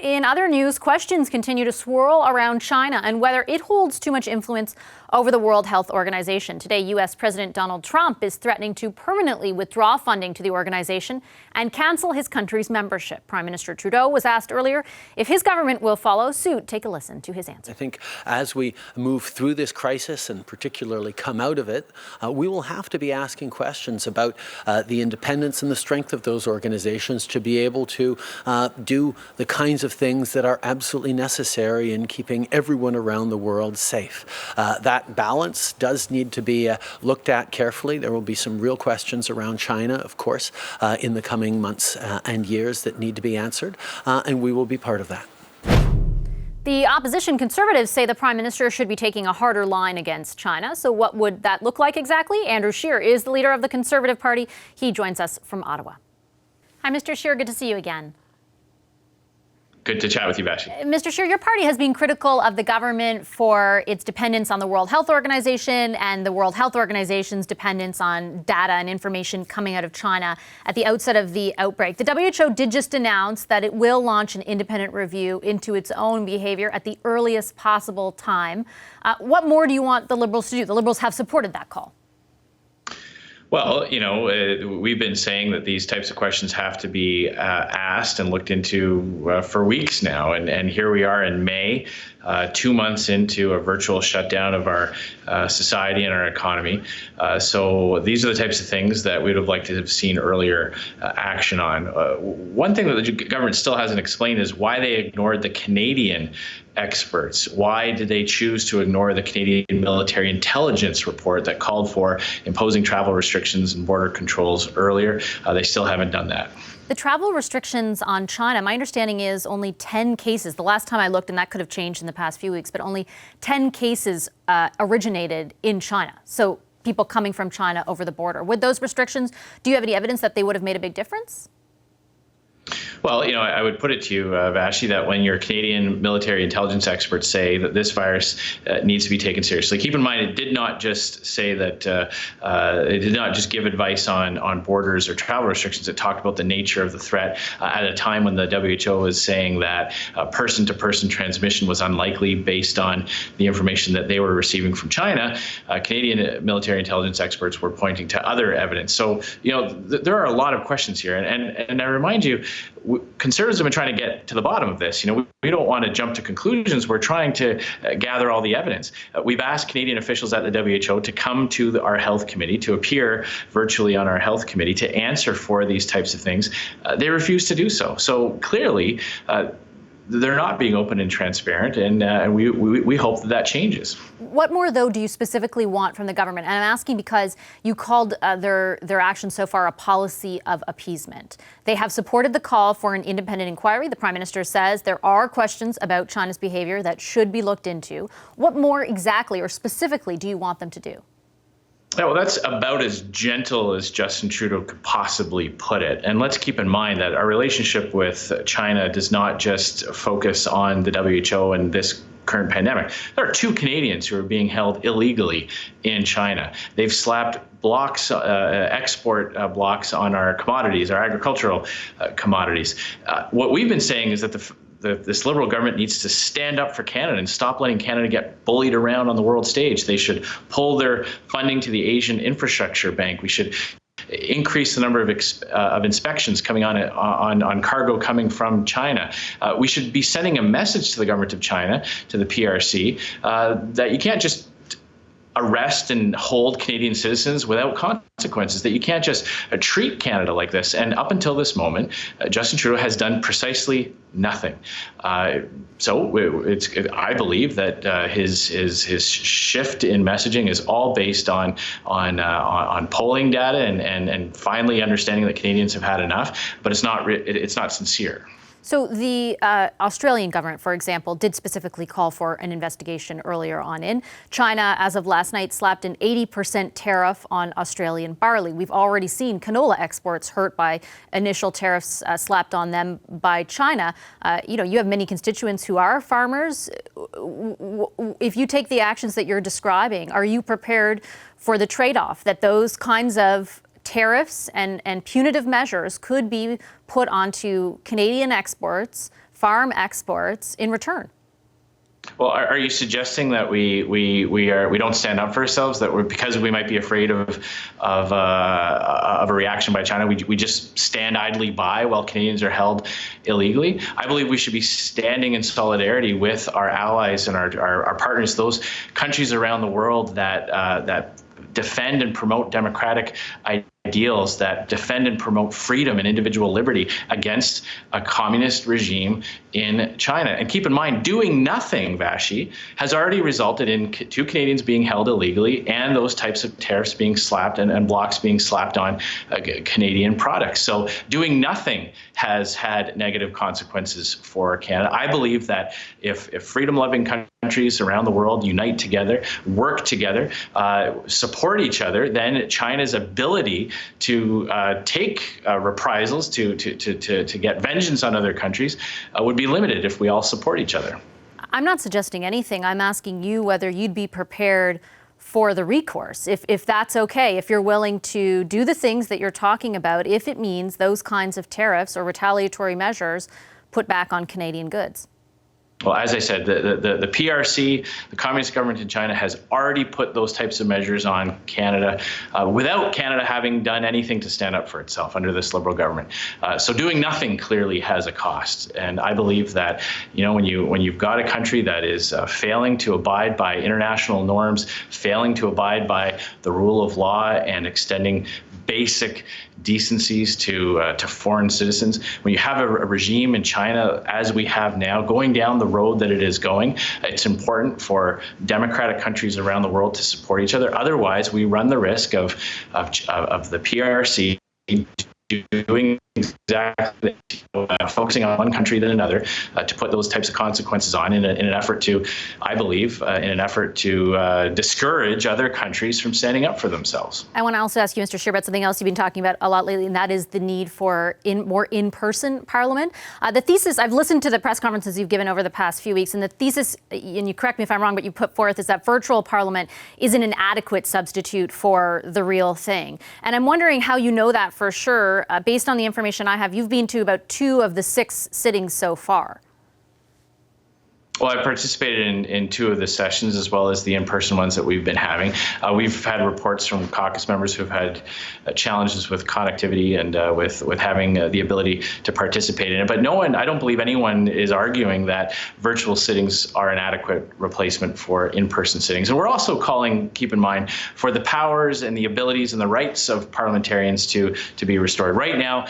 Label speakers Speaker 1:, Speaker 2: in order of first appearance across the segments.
Speaker 1: In other news, questions continue to swirl around China and whether it holds too much influence over the World Health Organization. Today, U.S. President Donald Trump is threatening to permanently withdraw funding to the organization and cancel his country's membership. Prime Minister Trudeau was asked earlier if his government will follow suit. Take a listen to his answer.
Speaker 2: I think as we move through this crisis and particularly come out of it, we will have to be asking questions about the independence and the strength of those organizations to be able to do the kinds of things that are absolutely necessary in keeping everyone around the world safe. That balance does need to be looked at carefully. There will be some real questions around China, of course, in the coming months and years that need to be answered, and we will be part of that.
Speaker 1: The opposition Conservatives say the Prime Minister should be taking a harder line against China. So what would that look like exactly? Andrew Scheer is the leader of the Conservative Party. He joins us from Ottawa. Hi, Mr. Scheer. Good to see you again.
Speaker 3: Good to chat with you, Vashi.
Speaker 1: Mr. Scheer, your party has been critical of the government for its dependence on the World Health Organization and the World Health Organization's dependence on data and information coming out of China at the outset of the outbreak. The WHO did just announce that it will launch an independent review into its own behavior at the earliest possible time. What more do you want the Liberals to do? The Liberals have supported that call.
Speaker 3: Well, we've been saying that these types of questions have to be asked and looked into for weeks now. And here we are in May, 2 months into a virtual shutdown of our society and our economy. So these are the types of things that we would have liked to have seen earlier action on. One thing that the government still hasn't explained is why they ignored the Canadian experts. Why did they choose to ignore the Canadian military intelligence report that called for imposing travel restrictions and border controls earlier? They still haven't done that.
Speaker 1: The travel restrictions on China, my understanding is only 10 cases. The last time I looked, and that could have changed in the past few weeks, but only 10 cases originated in China. So people coming from China over the border. With those restrictions, do you have any evidence that they would have made a big difference?
Speaker 3: Well, I would put it to you, Vashi, that when your Canadian military intelligence experts say that this virus needs to be taken seriously, keep in mind it did not just say that it did not just give advice on borders or travel restrictions. It talked about the nature of the threat at a time when the WHO was saying that person-to-person transmission was unlikely based on the information that they were receiving from China. Canadian military intelligence experts were pointing to other evidence. So, there are a lot of questions here. And I remind you, Conservatives have been trying to get to the bottom of this. We don't want to jump to conclusions. We're trying to gather all the evidence. We've asked Canadian officials at the WHO to come to our health committee, to appear virtually on our health committee, to answer for these types of things. They refuse to do so. So clearly, they're not being open and transparent, and we hope that changes.
Speaker 1: What more, though, do you specifically want from the government? And I'm asking because you called their action so far a policy of appeasement. They have supported the call for an independent inquiry. The Prime Minister says there are questions about China's behavior that should be looked into. What more exactly or specifically do you want them to do?
Speaker 3: Yeah, well, that's about as gentle as Justin Trudeau could possibly put it. And let's keep in mind that our relationship with China does not just focus on the WHO and this current pandemic. There are 2 Canadians who are being held illegally in China. They've slapped blocks, export blocks on our commodities, our agricultural commodities. What we've been saying is that this Liberal government needs to stand up for Canada and stop letting Canada get bullied around on the world stage. They should pull their funding to the Asian Infrastructure Bank. We should increase the number of inspections coming on cargo coming from China. We should be sending a message to the government of China, to the PRC, that you can't just arrest and hold Canadian citizens without consequences, that you can't just treat Canada like this. And up until this moment, Justin Trudeau has done precisely nothing. So I believe that his shift in messaging is all based on polling data and finally understanding that Canadians have had enough, but it's not sincere.
Speaker 1: So the Australian government, for example, did specifically call for an investigation earlier on in. China, as of last night, slapped an 80% tariff on Australian barley. We've already seen canola exports hurt by initial tariffs slapped on them by China. You have many constituents who are farmers. If you take the actions that you're describing, are you prepared for the trade-off that those kinds of tariffs and punitive measures could be put onto Canadian exports, farm exports in return.
Speaker 3: Well, are you suggesting that we don't stand up for ourselves, that because we might be afraid of a reaction by China, we just stand idly by while Canadians are held illegally? I believe we should be standing in solidarity with our allies and our partners, those countries around the world that defend and promote democratic ideals, that defend and promote freedom and individual liberty against a communist regime in China. And keep in mind, doing nothing, Vashi, has already resulted in 2 Canadians being held illegally and those types of tariffs being slapped and blocks being slapped on Canadian products. So doing nothing has had negative consequences for Canada. I believe that if freedom-loving countries around the world unite together, work together, support each other, then China's ability to take reprisals, to get vengeance on other countries would be limited if we all support each other.
Speaker 1: I'm not suggesting anything. I'm asking you whether you'd be prepared for the recourse, if that's okay, if you're willing to do the things that you're talking about, if it means those kinds of tariffs or retaliatory measures put back on Canadian goods.
Speaker 3: Well, as I said, the PRC, the Communist government in China, has already put those types of measures on Canada without Canada having done anything to stand up for itself under this Liberal government. So doing nothing clearly has a cost. And I believe that, when you've got a country that is failing to abide by international norms, failing to abide by the rule of law and extending basic decencies to foreign citizens, when you have a regime in China, as we have now, going down the road that it is going, it's important for democratic countries around the world to support each other. Otherwise, we run the risk of the PRC doing exactly focusing on one country than another to put those types of consequences on in an effort to, I believe, discourage other countries from standing up for themselves.
Speaker 1: I want to also ask you, Mr. Scheer, about something else you've been talking about a lot lately, and that is the need for more in-person Parliament. The thesis, I've listened to the press conferences you've given over the past few weeks, and the thesis, and you correct me if I'm wrong, but you put forth is that virtual Parliament isn't an adequate substitute for the real thing. And I'm wondering how you know that for sure. Based on the information I have, you've been to about 2 of the 6 sittings so far.
Speaker 3: Well, I participated in 2 of the sessions as well as the in-person ones that we've been having. We've had reports from caucus members who've had challenges with connectivity and with having the ability to participate in it. But I don't believe anyone is arguing that virtual sittings are an adequate replacement for in-person sittings. And we're also calling, keep in mind, for the powers and the abilities and the rights of parliamentarians to be restored. Right now,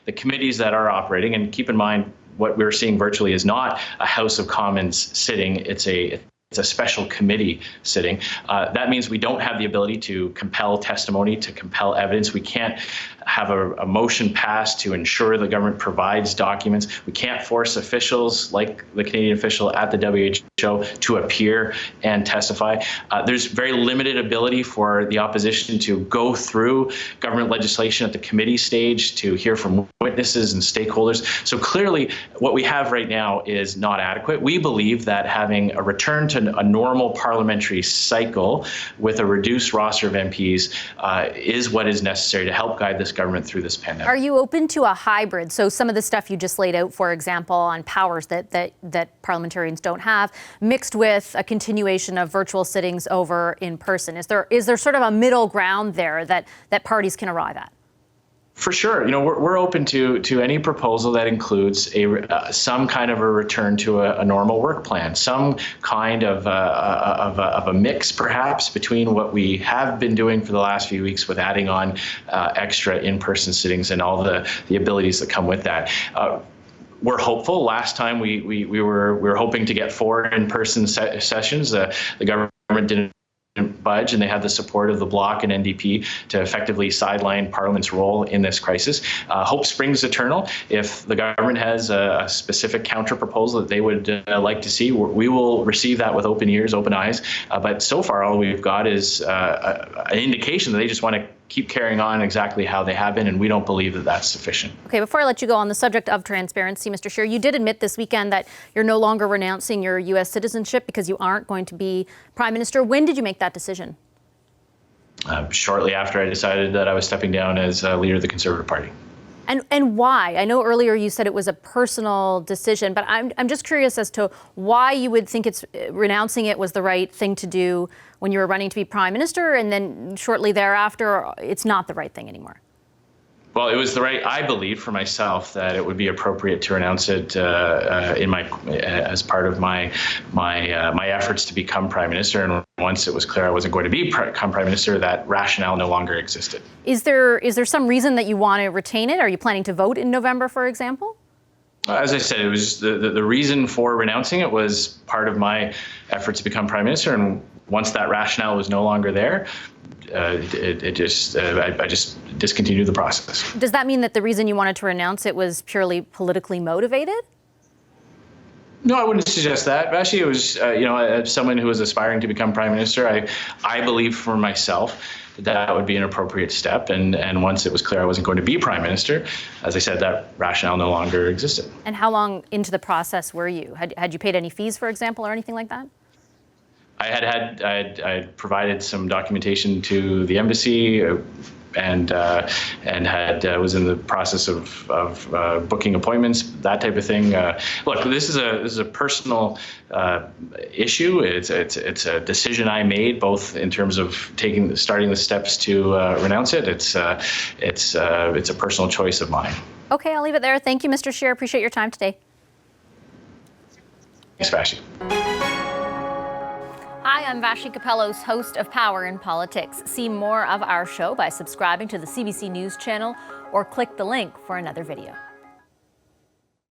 Speaker 3: the committees that are operating, and keep in mind, what we're seeing virtually is not a House of Commons sitting. It's a special committee sitting. That means we don't have the ability to compel testimony, to compel evidence. We can't have a motion passed to ensure the government provides documents. We can't force officials like the Canadian official at the WHO to appear and testify. There's very limited ability for the opposition to go through government legislation at the committee stage, to hear from witnesses and stakeholders. So clearly what we have right now is not adequate. We believe that having a return to a normal parliamentary cycle with a reduced roster of MPs is what is necessary to help guide this government through this pandemic. Are
Speaker 1: you open to a hybrid? So some of the stuff you just laid out, for example, on powers that parliamentarians don't have, mixed with a continuation of virtual sittings over in person. Is there sort of a middle ground there that parties can arrive at?
Speaker 3: For sure. We're open to any proposal that includes some kind of a return to a normal work plan, some kind of a mix, perhaps, between what we have been doing for the last few weeks with adding on extra in-person sittings and all the abilities that come with that. We're hopeful. Last time we were hoping to get 4 in-person sessions. The government didn't budge, and they had the support of the Bloc and NDP to effectively sideline Parliament's role in this crisis. Hope springs eternal. If the government has a specific counter proposal that they would like to see, we will receive that with open ears, open eyes. But so far, all we've got is an indication that they just want to keep carrying on exactly how they have been, and we don't believe that that's sufficient.
Speaker 1: Okay, before I let you go, on the subject of transparency, Mr. Scheer, you did admit this weekend that you're no longer renouncing your U.S. citizenship because you aren't going to be Prime Minister. When did you make that decision?
Speaker 3: Shortly after I decided that I was stepping down as leader of the Conservative Party.
Speaker 1: And why? I know earlier you said it was a personal decision, but I'm just curious as to why you would think renouncing it was the right thing to do when you were running to be Prime Minister, and then shortly thereafter, it's not the right thing anymore.
Speaker 3: Well, it was the right, I believe, for myself that it would be appropriate to renounce it as part of my efforts to become Prime Minister. And once it was clear I wasn't going to become Prime Minister, that rationale no longer existed.
Speaker 1: Is there some reason that you want to retain it? Are you planning to vote in November, for example?
Speaker 3: As I said, it was the reason for renouncing it was part of my efforts to become Prime Minister. And once that rationale was no longer there, I just discontinued the process.
Speaker 1: Does that mean that the reason you wanted to renounce it was purely politically motivated?
Speaker 3: No, I wouldn't suggest that. Actually, it was, as someone who was aspiring to become Prime Minister, I believe for myself that would be an appropriate step. And once it was clear I wasn't going to be Prime Minister, as I said, that rationale no longer existed.
Speaker 1: And how long into the process were you? Had you paid any fees, for example, or anything like that?
Speaker 3: I had provided some documentation to the embassy, and was in the process of booking appointments, that type of thing. Look, this is a personal issue. It's a decision I made, both in terms of starting the steps to renounce it. It's a personal choice of mine.
Speaker 1: Okay, I'll leave it there. Thank you, Mr. Scheer. Appreciate your time today.
Speaker 3: Thanks, Vashi.
Speaker 1: Hi, I'm Vashi Capellos, host of Power in Politics. See more of our show by subscribing to the CBC News channel or click the link for another video.